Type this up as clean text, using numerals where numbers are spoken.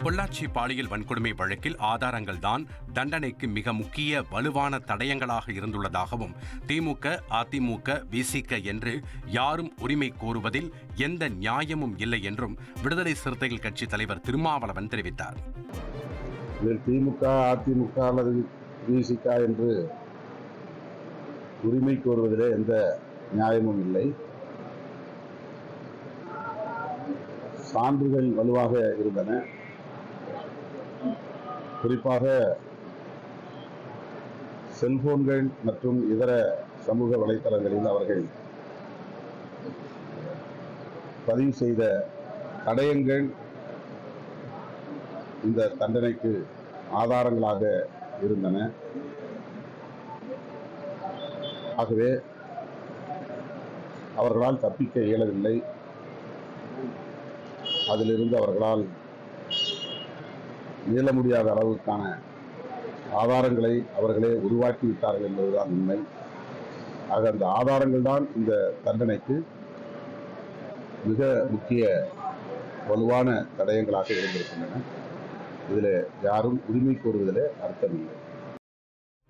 பொள்ளாச்சி பாலியல் வன்கொடுமை வழக்கில் ஆதாரங்கள் தான் தண்டனைக்கு மிக முக்கிய வலுவான தடயங்களாக இருந்துள்ளதாகவும் திமுக, அதிமுக, விசிக என்று யாரும் உரிமை கோருவதில் எந்த நியாயமும் இல்லை என்றும் விடுதலை சிறுத்தைகள் கட்சி தலைவர் திருமாவளவன் தெரிவித்தார். திமுக, அதிமுக அல்லது விசிக என்று உரிமை கோருவதிலே எந்த நியாயமும் இல்லை. சான்றுகள் வலுவாக இருந்தன. குறிப்பாக செல்போன்கள் மற்றும் இதர சமூக வலைத்தளங்களில் அவர்கள் பதிவு செய்த தடயங்கள் இந்த தண்டனைக்கு ஆதாரங்களாக இருந்தன. ஆகவே அவர்களால் தப்பிக்க இயலவில்லை. அதிலிருந்து அவர்களால் இயல முடியாத அளவுக்கான ஆதாரங்களை அவர்களே உருவாக்கிவிட்டார்கள் என்பதுதான் உண்மை. ஆக அந்த ஆதாரங்கள் தான் இந்த தண்டனைக்கு மிக முக்கிய வலுவான தடயங்களாக இருந்திருக்கின்றன. இதில் யாரும் உரிமை கோருவதில் அர்த்தமில்லை.